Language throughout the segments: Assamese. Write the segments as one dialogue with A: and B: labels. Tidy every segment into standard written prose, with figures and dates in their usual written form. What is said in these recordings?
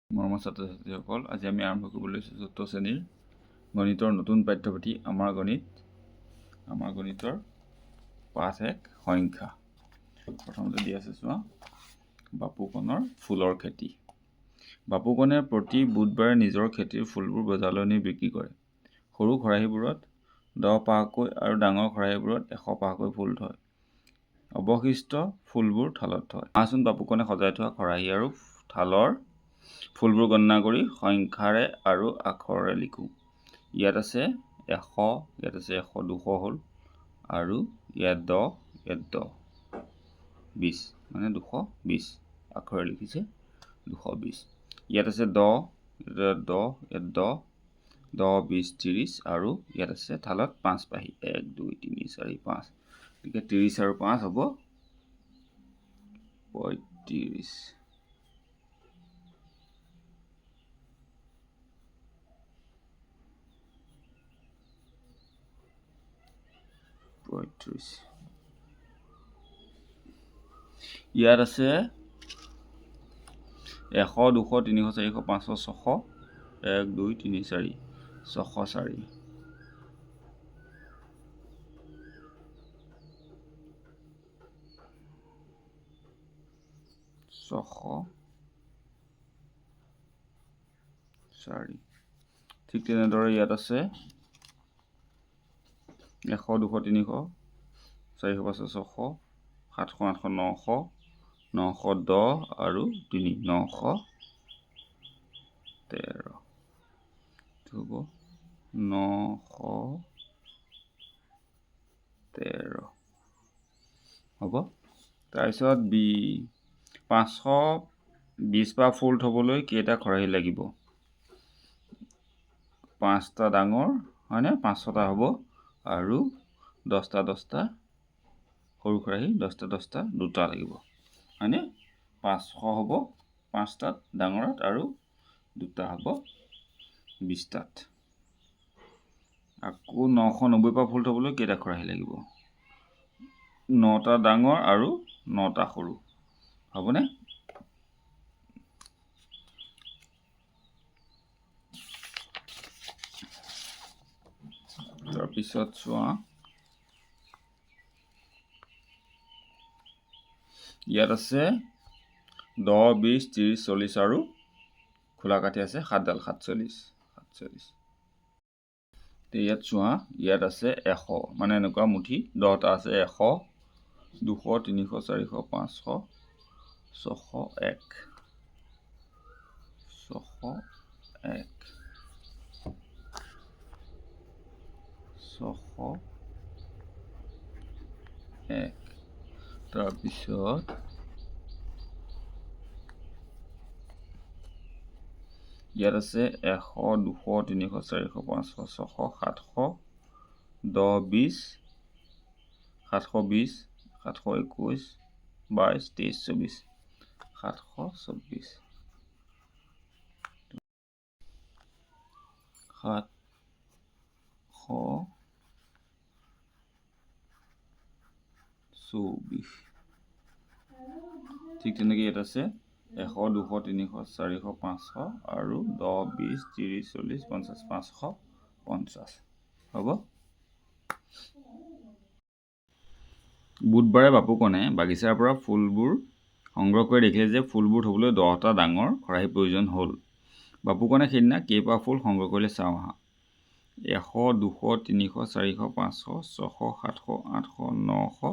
A: মৰমৰ ছাত্ৰ-ছাত্ৰীসকল, আজি আমি আৰম্ভ কৰিবলৈ লৈছোঁ ৪ৰ্থ শ্ৰেণীৰ গণিতৰ নতুন পাঠ্যপুথি আমাৰ গণিতৰ পাঠ ১ সংখ্যা। প্ৰথমতে দি আছে চোৱা, বাপুকণৰ ফুলৰ খেতি। বাপুকণে প্ৰতি বুধবাৰে নিজৰ খেতিৰ ফুলবোৰ বজাৰলৈ নি বিক্ৰী কৰে। সৰু খৰাহীবোৰত ১০ পাহকৈ আৰু ডাঙৰ খৰাহীবোৰত ১০০ পাহকৈ ফুল থয়। অৱশিষ্ট ফুলবোৰ থালত থয়। আহাচোন বাপুকণে সজাই থোৱা খৰাহী আৰু থালৰ ফুলবোৰ গণনা কৰি সংখ্যাৰে আৰু আখৰেৰে লিখোঁ। ইয়াত আছে ১০০, ইয়াত আছে ১০০, ২০০ হ'ল, আৰু ইয়াত ১০, ইয়াত ১০, ২০ মানে ২২ আখৰেৰে লিখিছে ২২। ইয়াত আছে ১০, ইয়াত ১০, ইয়াত ১০, ১০, ২০, ৩০, আৰু ইয়াত আছে থালত ৫ পাহী ১, ২, ৩, ৪, ৫। গতিকে ৩০ আৰু ৫ হ'ব ৩৫। ইয়াত আছে ১০০, ২০০, ৩০০, ৪০০, ৫০০, ৬০০, ১, ২, ৩, ৪, ৬০৪। ঠিক তেনেদৰে ইয়াত আছে ১০০, ২০০, ৩০০, ৪০০, ৫০০, ৬০০, ৭০০, ৮০০, ৯০০, ৯১০ আৰু ৩, ৯১৩। এইটো হ'ব ৯১৩ হ'ব। তাৰপিছত ৫২০ পাহ ফুল থ'বলৈ কেইটা খৰাহী লাগিব? ৫টা ডাঙৰ হয়নে, ৫০০টা হ'ব, আৰু ১০টা ১০টা সৰু খৰাহী ১০টা ১০টা ২টা লাগিব হয়নে। ৫০০ হ'ব ৫টাত ডাঙৰত, আৰু ২টা হ'ব ২০টাত। আকৌ ৯৯০ পাহ ফুল থ'বলৈ কেইটা খৰাহী লাগিব? ৯টা ডাঙৰ আৰু ৯টা সৰু হ'বনে। তাৰপিছত চোৱা, ইয়াত আছে ১০, ২০, ৩০, ৪০, আৰু খোলা কাঠি আছে ৭ডাল ৪৭। ইয়াত চোৱা, ইয়াত আছে ১০০ মানে এনেকুৱা মুঠি 10টা আছে ১০০, ২০০, ৩০০, ৪০০, ৫০০, ৬০১, ৬০১, ৬০১। তাৰপিছত ইয়াত আছে ১০০, ২০০, ৩০০, ৪০০, ৫০০, ৬০০, ৭০০, ১০, ২০, ৭২০, ৭২১, ২২, ২৩, ২৪, ৭২৪। ৭২৪। ঠিক তেনেকৈ ইয়াত আছে ১০০, ২০০, ৩০০, ৪০০, ৫০০, আৰু ১০, ২০, ৩০, ৪০, ৫০, ৫৫০ হ'ব। বুধবাৰে বাপুকণে বাগিচাৰ পৰা ফুলবোৰ সংগ্ৰহ কৰি দেখিলে যে ফুলবোৰ থ'বলৈ 10টা ডাঙৰ খৰাহী প্ৰয়োজন হ'ল। বাপুকণে সেইদিনা কেইপাহ ফুল সংগ্ৰহ কৰিলে চাওঁ আহা। ১০০, ২০০, ৩০০, ৪০০, ৫০০, ৬০০, ৭০০, ৮০০, ৯০০,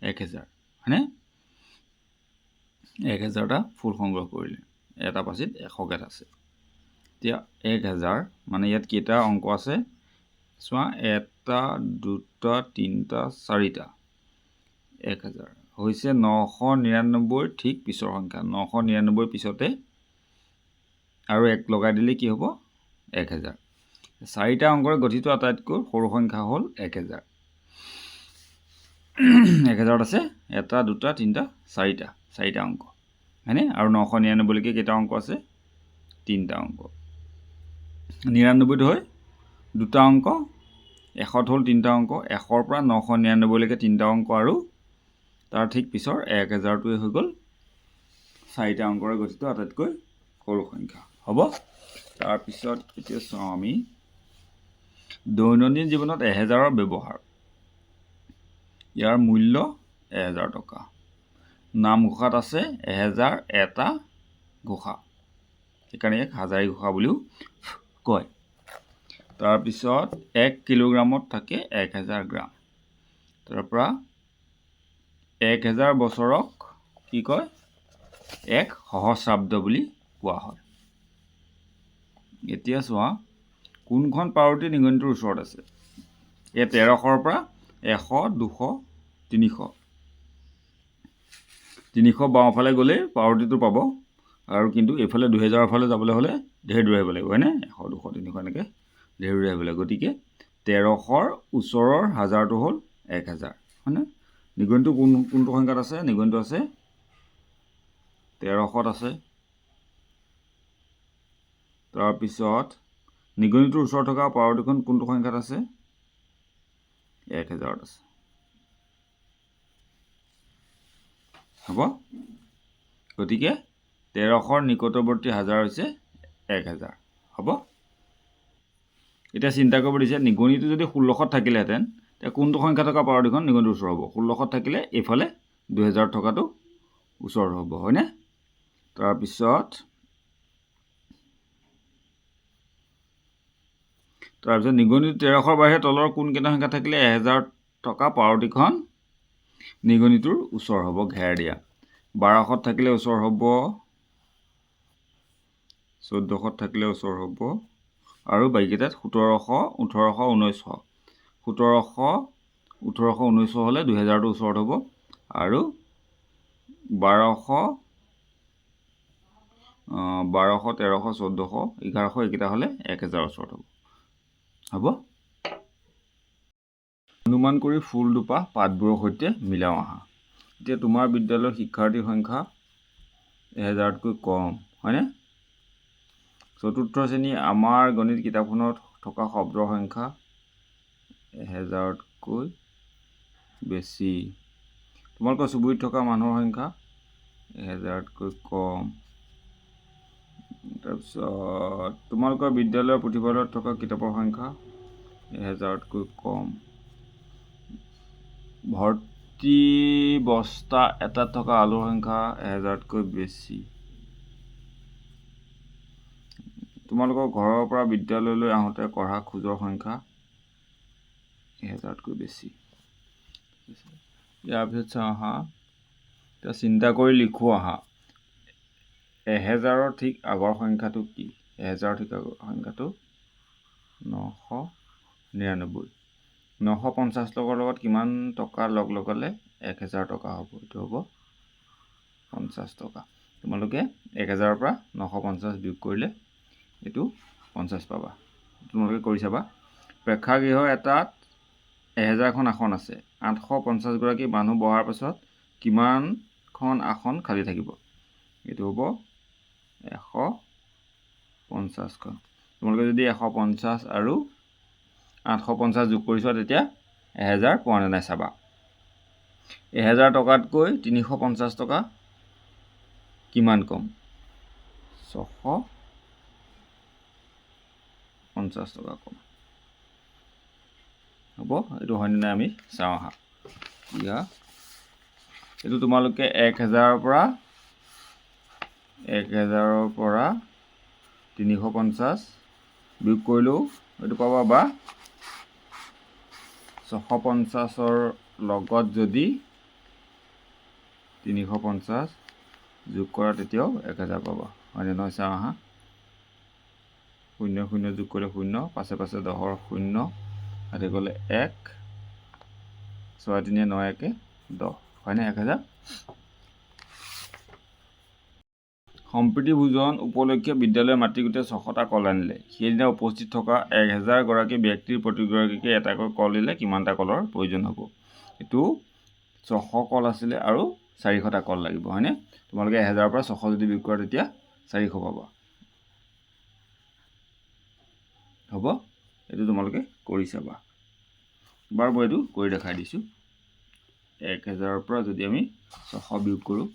A: ১০০০ হয়নে। ১০০০টা ফুল সংগ্ৰহ কৰিলে, এটা পাচিত ১০০ গেট আছে। এতিয়া ১০০০ মানে ইয়াত কেইটা অংক আছে চোৱা, ১টা ২টা ৩টা ৪টা। ১০০০ হৈছে ৯৯৯ৰ ঠিক পিছৰ সংখ্যা। ৯৯৯ৰ পিছতে আৰু ১ লগাই দিলে কি হ'ব? ১০০০। ৪টা অংকৰে গঠিত আটাইতকৈ সৰু সংখ্যা হ'ল ১০০০। ১০০০ত আছে ১টা ২টা ৩টা ৪টা অংক হয়নে, আৰু ৯৯৯লৈকে কেইটা অংক আছে? ৩টা অংক। ৯৯ত হয় ২টা অংক, ১০০ত হ'ল ৩টা অংক। ১০০ৰ পৰা ৯৯৯লৈকে 3টা অংক, আৰু তাৰ ঠিক পিছৰ ১০০০টোৱে হৈ গ'ল 4টা অংকৰে গঠিত আটাইতকৈ সৰু সংখ্যা হ'ব। তাৰপিছত এতিয়া চাওঁ আমি দৈনন্দিন জীৱনত 1000ৰ ব্যৱহাৰ। ইয়াৰ মূল্য 1000 টকা। নামঘোষাত আছে 1000 এটা ঘোষা, সেইকাৰণে ইয়াক হাজাৰী ঘোষা বুলিও কয়। তাৰপিছত 1 কিলোগ্ৰামত থাকে 1000 গ্ৰাম। তাৰপৰা 1000 বছৰক কি কয়? এক সহস্ৰাব্দ বুলি কোৱা হয়। এতিয়া চোৱা কোনখন পাৰ্বতী নিগনিটোৰ ওচৰত আছে। এই 1300ৰ পৰা 100, 200, 300। 300 বাওঁফালে গ'লেই পাৰ্বতীটো পাব, আৰু কিন্তু এইফালে 2000ৰ ফালে যাবলৈ হ'লে ঢেৰ দূৰ আহিব লাগিব, হয়নে? 100, 200, 300 এনেকৈ ঢেৰ দূৰ আহিব লাগিব। গতিকে 1300ৰ ওচৰৰ হাজাৰটো হ'ল 1000, হয়নে? নিগনিটো কোনটো সংখ্যাত আছে? নিগনিটো আছে 1300ত আছে। তাৰপিছত নিগনিটোৰ ওচৰত থকা পাৰ্বতীখন কোনটো সংখ্যাত আছে? 1000ত আছে। হ'ব। গতিকে 1300ৰ নিকটৱৰ্তী হাজাৰ হৈছে 1000। হ'ব। এতিয়া চিন্তা কৰিব দিছে, নিগনিটো যদি 1600ত থাকিলেহেঁতেন তেতিয়া কোনটো সংখ্যা থকা পাৰ্বতীখন নিগনিটোৰ ওচৰ হ'ব? 1600ত থাকিলে এইফালে 2000 থকাটো ওচৰ হ'ব, হয়নে? তাৰপিছত নিগনিটো 1300ৰ বাহিৰে তলৰ কোনকেইটা সংখ্যা থাকিলে 1000 থকা পাৰ্বতীখন নিগনিটোৰ ওচৰ হ'ব? ঘেৰ দিয়া। 1200ত থাকিলে ওচৰ হ'ব, 1400ত থাকিলে ওচৰ হ'ব, আৰু বাকীকেইটাত 1700, 1800, 1900। 1700, 1800, 1900 হ'লে 2000টো ওচৰত হ'ব, আৰু 1200, 1300, 1400, 1100 এইকেইটা হ'লে 1000 ওচৰত হ'ব। হ'ব। অনুমান কৰি ফুল দুপা পাতবোৰৰ সৈতে মিলাও আহা। এতিয়া তোমাৰ বিদ্যালয়ৰ শিক্ষাৰ্থীৰ সংখ্যা 1000তকৈ কম, হয়নে? চতুৰ্থ শ্ৰেণী আমাৰ গণিত কিতাপখনত থকা শব্দৰ সংখ্যা 1000তকৈ বেছি। তোমালোকৰ চুবুৰীত থকা মানুহৰ সংখ্যা 1000তকৈ কম। তাৰপিছত তোমালোকৰ বিদ্যালয়ৰ পুথিভঁৰালত থকা কিতাপৰ সংখ্যা 1000তকৈ কম। ভৰ্তি বস্তা এটাত থকা আলুৰ সংখ্যা 1000তকৈ বেছি। তোমালোকৰ ঘৰৰ পৰা বিদ্যালয়লৈ আহোঁতে কঢ়া খোজৰ সংখ্যা 1000তকৈ বেছি। ইয়াৰ পিছত চাওঁ আহা, এতিয়া চিন্তা কৰি লিখোঁ আহা। 1000ৰ ঠিক আগৰ সংখ্যাটো কি? 1000ৰ ঠিক আগৰ সংখ্যাটো 999। 950 টকাৰ লগত কিমান টকা লগ লগালে 1000 টকা হ'ব? এইটো হ'ব 50 টকা। তোমালোকে 1000ৰ পৰা 950 বিয়োগ কৰিলে এইটো 50 পাবা। তোমালোকে কৰি চাবা। প্ৰেক্ষাগৃহ এটাত 1000খন আসন আছে। 850গৰাকী মানুহ বহাৰ পাছত কিমানখন আসন খালী থাকিব? এইটো হ'ব 150খন। তোমালোকে যদি 150 আৰু 850 যোগ কৰি চোৱা তেতিয়া 1000 পোৱা নে নাই চাবা। 1000 টকাতকৈ 350 টকা কিমান কম? 650 টকা কম। হ'ব। এইটো হয়নে নাই আমি চাওঁ আহা। এতিয়া এইটো তোমালোকে 1000ৰ পৰা 350 বিয়োগ কৰিলেও এইটো পাবা, বা 650ৰ লগত যদি 350 যোগ কৰা তেতিয়াও 1000 পাবা, হয়নে নহয় চাওঁ আহা। 0 0 যোগ কৰিলে 0, পাছে পাছে 10ৰ 0, হাতে গ'লে 1, 6 3 9 1 10, হয়নে 1000। সম্প্ৰীতি ভোজন উপলক্ষে বিদ্যালয়ৰ মাতৃগোটে 600টা কল আনিলে। সেইদিনা উপস্থিত থকা 1000গৰাকী ব্যক্তিৰ প্ৰতিগৰাকীকে এটাকৈ কল দিলে কিমানটা কলৰ প্ৰয়োজন হ'ব? এইটো 600 কল আছিলে আৰু 400টা কল লাগিব, হয়নে? তোমালোকে 1000ৰ পৰা 600 যদি বিয়োগ কৰা তেতিয়া 400 পাবা। হ'ব। এইটো তোমালোকে কৰি চাবা। বাৰু মই এইটো কৰি দেখাই দিছোঁ। 1000ৰ পৰা যদি আমি 600 বিয়োগ কৰোঁ,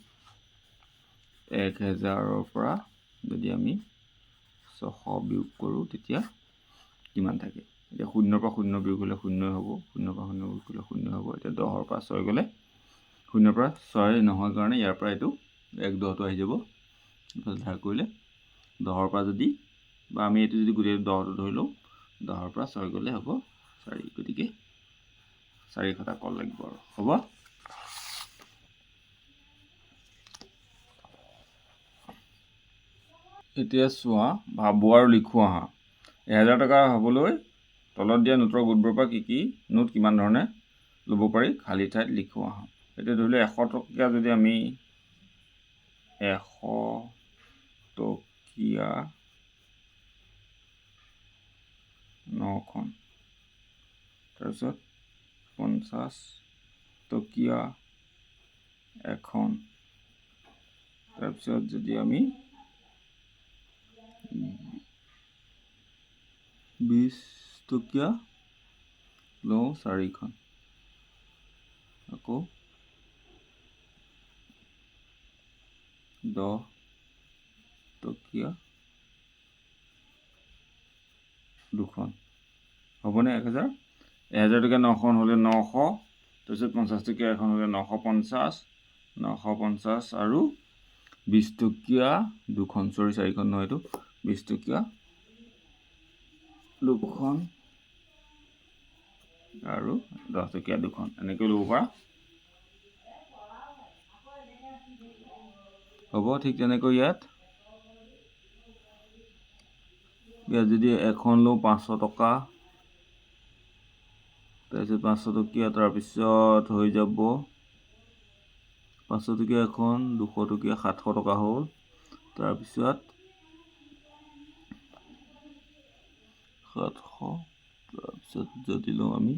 A: 1000ৰ পৰা যদি আমি 600 বিয়োগ কৰোঁ তেতিয়া কিমান থাকে? এতিয়া 0ৰ পৰা 0 বিয়োগ হ'লে 0 হ'ব, 0ৰ পৰা 0 বিয়োগ হ'লে 0 হ'ব। এতিয়া 10ৰ পৰা 6 গ'লে 0ৰ পৰা 6 নহয় কাৰণে ইয়াৰ পৰা এইটো 1/10টো আহি যাব। ধাৰ কৰিলে 10ৰ পৰা যদি বা আমি এইটো যদি গোটেই 10টো ধৰি লওঁ, 10ৰ পৰা 6 গ'লে হ'ব 4, গতিকে 400টা কল লাগিব আৰু হ'ব। এতিয়া চোৱা, ভাবোঁ আৰু লিখোঁ আহা। 1000 টকা হ'বলৈ তলত দিয়া নোটৰ গোটবোৰৰ পৰা কি নোট কিমান ধৰণে ল'ব পাৰি খালী ঠাইত লিখোঁ আহা। এতিয়া ধৰি লওঁ 100 টকীয়া যদি আমি 100 টকীয়া 9খন, তাৰপিছত 50 টকীয়া এখন, তাৰপিছত যদি আমি 20 টকীয়া লওঁ 4খন, আকৌ 10 টকীয়া 2খন, হ'বনে 1000? 1000 টকীয়া 9খন হ'লে 900, তাৰপিছত 50 টকীয়া এখন হ'লে 950, 950 আৰু 20 টকীয়া 2খন, 4খন নহয় এইটো, 20 টকীয়া 2খন আৰু 10 টকীয়া 2খন, এনেকৈ ল'ব পাৰা হ'ব। ঠিক তেনেকৈ ইয়াত যদি এখন লওঁ 500 টকা, তাৰপিছত 500 টকীয়া, তাৰপিছত হৈ যাব 500 টকীয়া এখন, 200 টকীয়া 700 টকা হ'ল, তাৰপিছত 700, তাৰপিছত যদি লওঁ আমি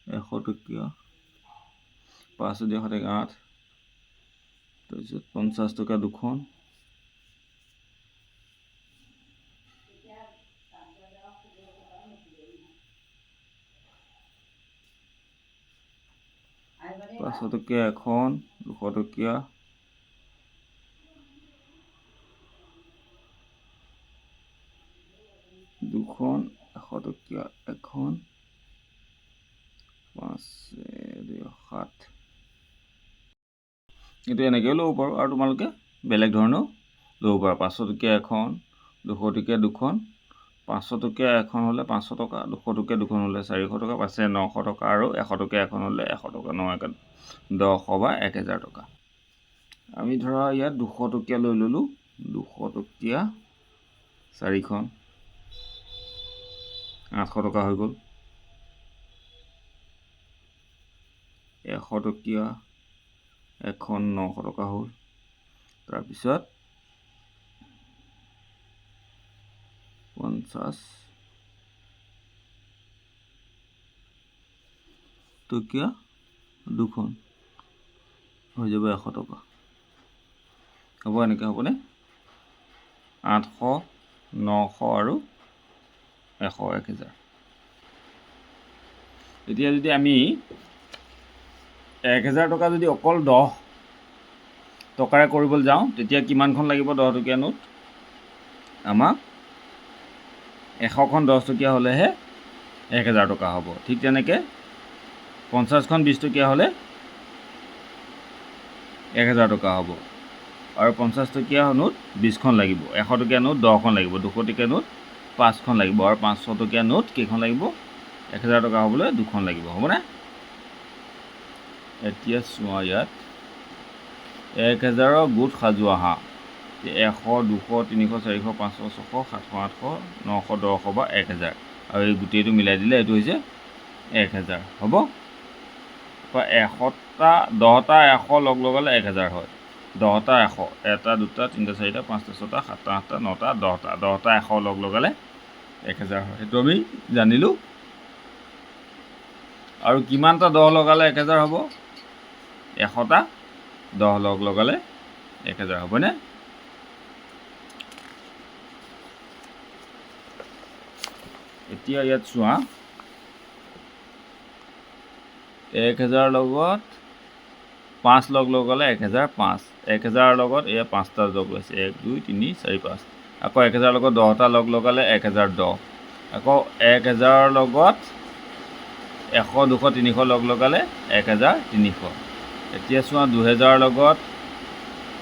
A: 100 টকীয়া 5 দিয়ে 8, তাৰপিছত 50 টকা 2খন, পাঁচশ টকীয়া এখন, 200 টকীয়া 2খন, 100 টকীয়া এখন, 5 2 7, এইটো এনেকৈও ল'ব পাৰোঁ আৰু তোমালোকে বেলেগ ধৰণেও ল'ব পাৰা। 500 টকীয়া এখন, 200 টকীয়া 2খন, 500 টকীয়া এখন হ'লে 500 টকা, 200 টকীয়া 2খন হ'লে 400 টকা, পাছে 900 টকা আৰু 100 টকীয়া এখন হ'লে 100 টকা, 9 1 1000 বা 1000 টকা। আমি ধৰা ইয়াত 200 টকীয়া লৈ ল'লোঁ, 200 টকীয়া 4খন 800 টকা হৈ গ'ল, 100 টকীয়া এখন 900 টকা হ'ল, তাৰপিছত 50 টকীয়া 2খন হৈ যাব 100 টকা, হ'ব। এনেকৈ হ'বনে? 800, 900 আৰু 100, 1000। এতিয়া যদি আমি 1000 টকা যদি অকল 10 টকাৰে কৰিবলৈ যাওঁ, তেতিয়া কিমানখন লাগিব 10 টকীয়া নোট? আমাক 100খন 10 টকীয়া হ'লেহে 1000 টকা হ'ব। ঠিক তেনেকৈ 50খন 20 টকীয়া হ'লে 1000 টকা হ'ব, আৰু 50 টকীয়া নোট 20খন লাগিব, 100 টকীয়া নোট 10খন লাগিব, 200 টকীয়া নোট 5খন লাগিব, আৰু 500 টকীয়া নোট কেইখন লাগিব? 1000 টকা হ'বলৈ 2খন লাগিব, হ'বনে? এতিয়া চোৱা, ইয়াত 1000ৰ গোট সাজোৱা আহা। 100, 200, 300, 400, 500, 600, 700, 800, 900, 1000 বা 1000, আৰু এই গোটেইটো মিলাই দিলে এইটো হৈছে 1000, হ'ব। 10টা 100 লগ লগালে 1000 হয়। 10টা 100, 1, 2, 3, 4, 5, 6, 7, 8, 9, 10টা 10টা 100 লগ লগালে 1000 হয়, সেইটো আমি জানিলোঁ। আৰু কিমানটা 10 লগালে 1000 হ'ব? 100টা 10 লগ লগালে 1000, হ'বনে? এতিয়া ইয়াত চোৱা, 1000 লগত 5 লগালে 1005 1000 লগত এয়া 5টা যোগ লৈছে 1 2 3 4 5 আকৌ 1000 লগত 10টা লগালে 1010 আকৌ 1000 লগত 100 200 300 লগালে 1300 এতিয়া চোৱা 2000 লগত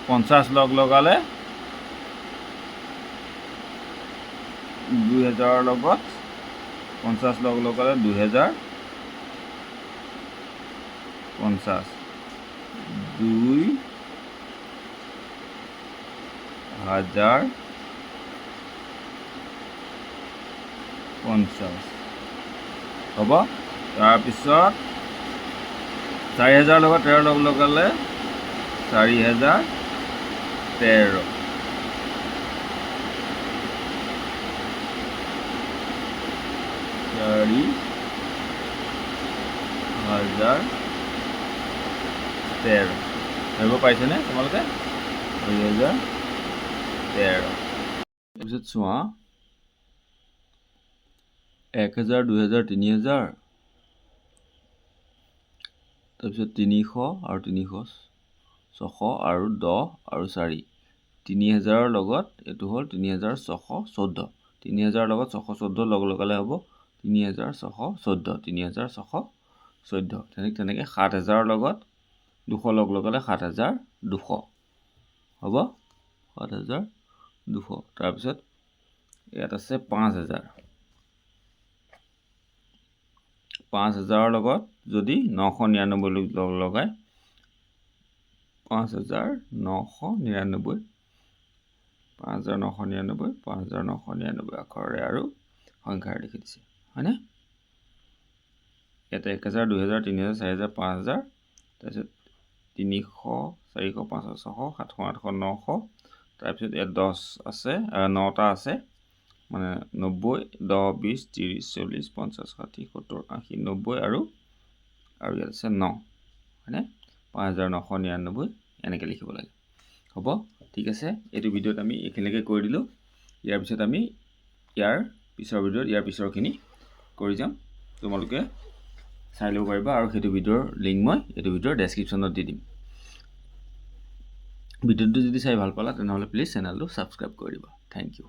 A: 50 লগালে 2000 লগত 50 লগালে 2050 2050 হ'ব তাৰপিছত 4000 লগত 13 লগালে 4013 4013 ধৰিব পাৰিছেনে তোমালোকে 2013 তাৰপিছত চোৱা 1000 2000 3000 তাৰপিছত 300 আৰু 300 600 আৰু 10 আৰু 4 3000 লগত এইটো হ'ল 3614 3000 লগত 614 লগালে হ'ব 3614 3614 তেনেকৈ 7000 লগত 200 লগালে 7200 হ'ব 7200 তাৰপিছত ইয়াত আছে 5000 লগত যদি 999 লগায় 5999 আখৰেৰে আৰু সংখ্যাৰে লিখি দিছে হয়নে ইয়াতে 1000 2000 3000 4000 5000 তাৰপিছত 300 400 500 600 700 800 900 তাৰপিছত ইয়াত 10 আছে 9টা আছে মানে 90 10 20 30 40 50 60 70 80 90 আৰু ইয়াত আছে 9 হয়নে 5999 এনেকৈ লিখিব লাগে হ'ব ঠিক আছে এইটো ভিডিঅ'ত আমি এইখিনিলৈকে কৰি দিলোঁ ইয়াৰ পিছত আমি ইয়াৰ পিছৰ ভিডিঅ'ত ইয়াৰ পিছৰখিনি কৰি যাম তোমালোকে চাই ল'ব পাৰিবা আৰু সেইটো ভিডিঅ'ৰ লিংক মই এইটো ভিডিঅ'ৰ ডেছক্ৰিপশ্যনত দি দিম ভিডিঅ'টো যদি চাই ভাল পালা তেনেহ'লে প্লিজ চেনেলটো ছাবস্ক্ৰাইব কৰি দিবা থেংক ইউ